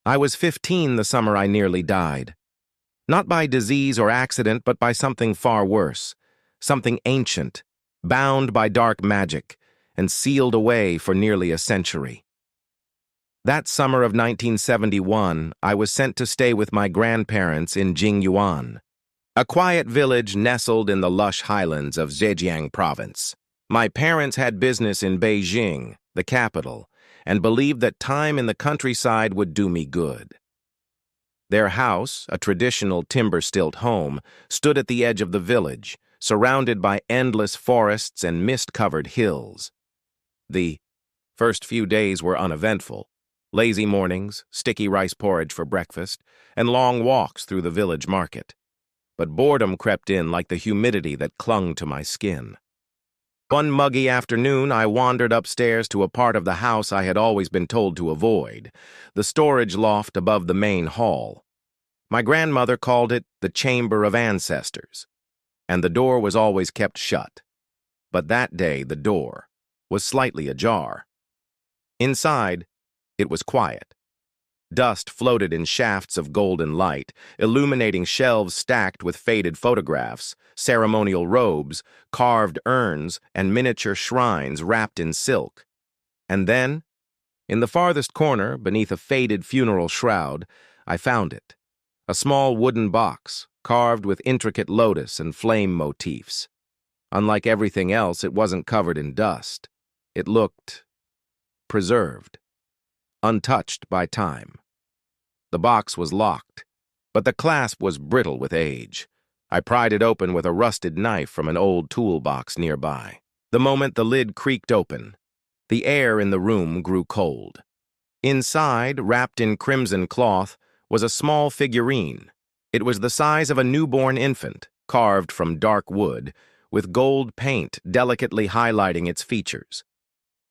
I was 15 the summer I nearly died. Not by disease or accident, but by something far worse. Something ancient, bound by dark magic, and sealed away for nearly a century. That summer of 1971, I was sent to stay with my grandparents in Jingyuan, a quiet village nestled in the lush highlands of Zhejiang Province. My parents had business in Beijing, the capital, and believed that time in the countryside would do me good. Their house, a traditional timber-stilt home, stood at the edge of the village, surrounded by endless forests and mist-covered hills. The first few days were uneventful. Lazy mornings, sticky rice porridge for breakfast, and long walks through the village market. But boredom crept in like the humidity that clung to my skin. One muggy afternoon, I wandered upstairs to a part of the house I had always been told to avoid, the storage loft above the main hall. My grandmother called it the Chamber of Ancestors, and the door was always kept shut. But that day, the door was slightly ajar. Inside, it was quiet. Dust floated in shafts of golden light, illuminating shelves stacked with faded photographs, ceremonial robes, carved urns, and miniature shrines wrapped in silk. And then, in the farthest corner, beneath a faded funeral shroud, I found it. A small wooden box, carved with intricate lotus and flame motifs. Unlike everything else, it wasn't covered in dust. It looked preserved, untouched by time. The box was locked, but the clasp was brittle with age. I pried it open with a rusted knife from an old toolbox nearby. The moment the lid creaked open, the air in the room grew cold. Inside, wrapped in crimson cloth, was a small figurine. It was the size of a newborn infant, carved from dark wood, with gold paint delicately highlighting its features.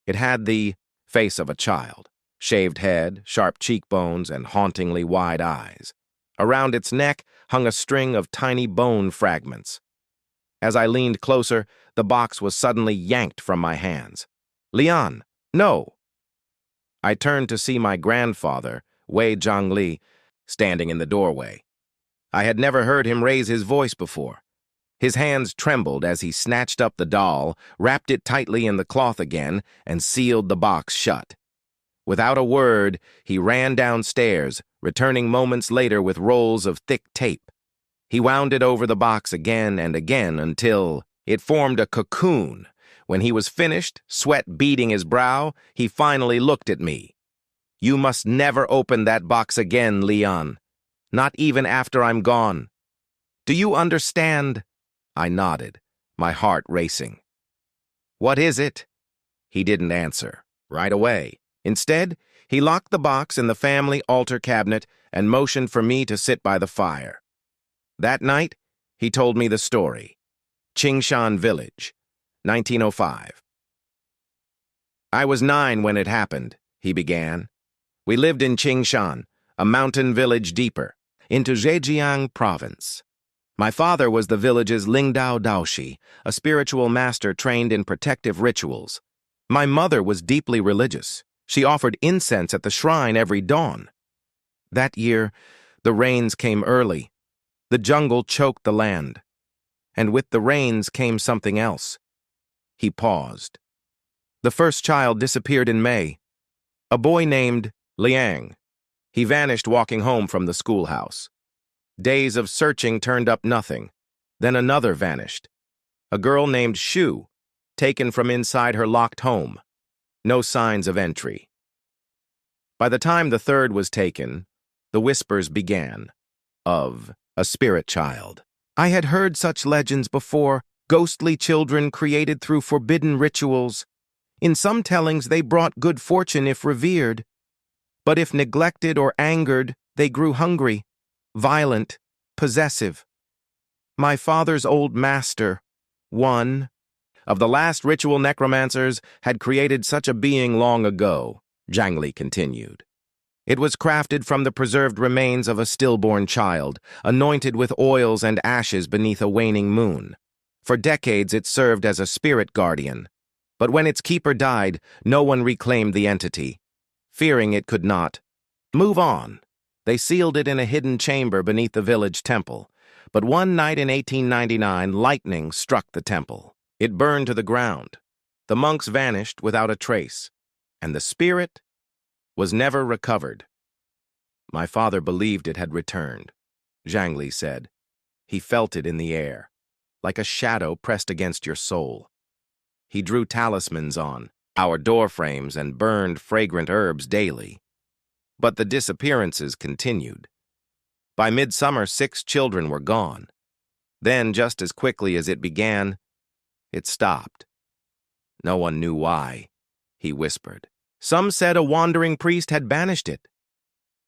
It had the face of a child, shaved head, sharp cheekbones, and hauntingly wide eyes. Around its neck hung a string of tiny bone fragments. As I leaned closer, the box was suddenly yanked from my hands. "Lian, no!" I turned to see my grandfather, Wei Zhangli, standing in the doorway. I had never heard him raise his voice before. His hands trembled as he snatched up the doll, wrapped it tightly in the cloth again, and sealed the box shut. Without a word, he ran downstairs, returning moments later with rolls of thick tape. He wound it over the box again and again until it formed a cocoon. When he was finished, sweat beading his brow, he finally looked at me. "You must never open that box again, Lian. Not even after I'm gone. Do you understand?" I nodded, my heart racing. "What is it?" He didn't answer right away. Instead, he locked the box in the family altar cabinet and motioned for me to sit by the fire. That night, he told me the story. Qingshan Village, 1905. "I was 9 when it happened," he began. "We lived in Qingshan, a mountain village deeper, into Zhejiang Province. My father was the village's Lingdao Daoshi, a spiritual master trained in protective rituals. My mother was deeply religious. She offered incense at the shrine every dawn. That year, the rains came early. The jungle choked the land. And with the rains came something else." He paused. "The first child disappeared in May. A boy named Lian. He vanished walking home from the schoolhouse. Days of searching turned up nothing. Then another vanished. A girl named Shu, taken from inside her locked home. No signs of entry. By the time the third was taken, the whispers began of a spirit child. I had heard such legends before, ghostly children created through forbidden rituals. In some tellings, they brought good fortune if revered. But if neglected or angered, they grew hungry, violent, possessive. My father's old master, one of the last ritual necromancers, had created such a being long ago," Zhangli continued. "It was crafted from the preserved remains of a stillborn child, anointed with oils and ashes beneath a waning moon. For decades it served as a spirit guardian. But when its keeper died, no one reclaimed the entity, fearing it could not move on They sealed it in a hidden chamber beneath the village temple. But one night in 1899, lightning struck the temple. It burned to the ground. The monks vanished without a trace, and the spirit was never recovered. My father believed it had returned, Zhang Li said. He felt it in the air, like a shadow pressed against your soul. He drew talismans on our doorframes and burned fragrant herbs daily. But the disappearances continued. By midsummer, 6 children were gone. Then, just as quickly as it began, it stopped. No one knew why, he whispered. Some said a wandering priest had banished it.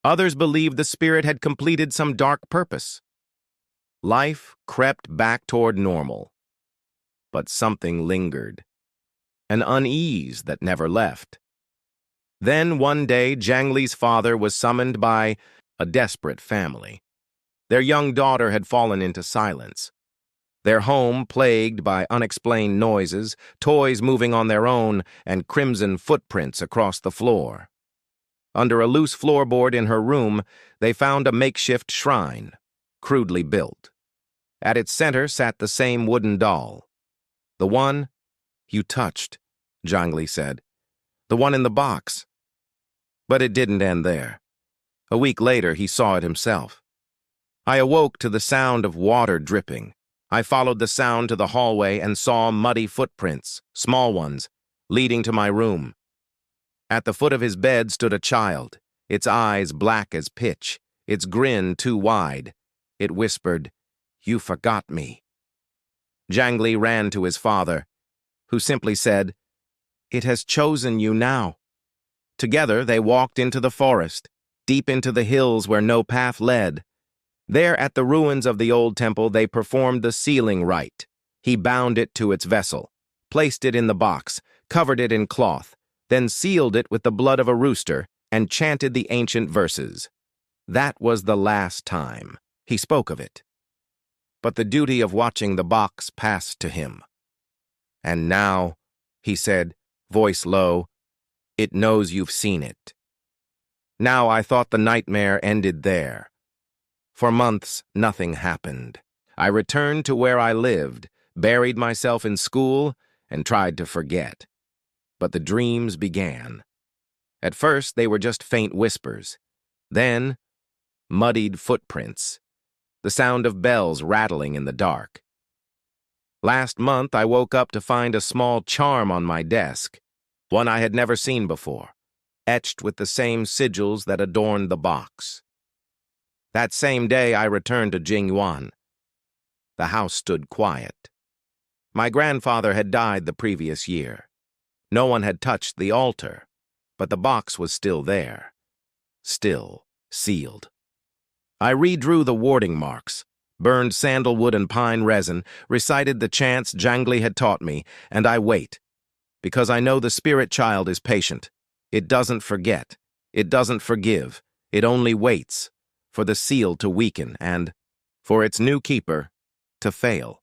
Others believed the spirit had completed some dark purpose. Life crept back toward normal. But something lingered, an unease that never left. Then one day, Zhang Li's father was summoned by a desperate family. Their young daughter had fallen into silence. Their home plagued by unexplained noises, toys moving on their own, and crimson footprints across the floor. Under a loose floorboard in her room, they found a makeshift shrine, crudely built. At its center sat the same wooden doll. The one you touched, Zhang Li said. The one in the box. But it didn't end there. A week later, he saw it himself. I awoke to the sound of water dripping. I followed the sound to the hallway and saw muddy footprints, small ones, leading to my room. At the foot of his bed stood a child, its eyes black as pitch, its grin too wide. It whispered, "You forgot me." Zhang Li ran to his father, who simply said, "It has chosen you now." Together they walked into the forest, deep into the hills where no path led. There at the ruins of the old temple they performed the sealing rite. He bound it to its vessel, placed it in the box, covered it in cloth, then sealed it with the blood of a rooster and chanted the ancient verses. That was the last time he spoke of it. But the duty of watching the box passed to him. "And now," he said, voice low, "it knows you've seen it." Now I thought the nightmare ended there. For months, nothing happened. I returned to where I lived, buried myself in school, and tried to forget. But the dreams began. At first, they were just faint whispers. Then, muddied footprints, the sound of bells rattling in the dark. Last month, I woke up to find a small charm on my desk, one I had never seen before, etched with the same sigils that adorned the box. That same day, I returned to Jingyuan. The house stood quiet. My grandfather had died the previous year. No one had touched the altar, but the box was still there, still sealed. I redrew the warding marks, burned sandalwood and pine resin, recited the chants Zhang Li had taught me, and I wait, because I know the spirit child is patient. It doesn't forget. It doesn't forgive. It only waits for the seal to weaken and for its new keeper to fail.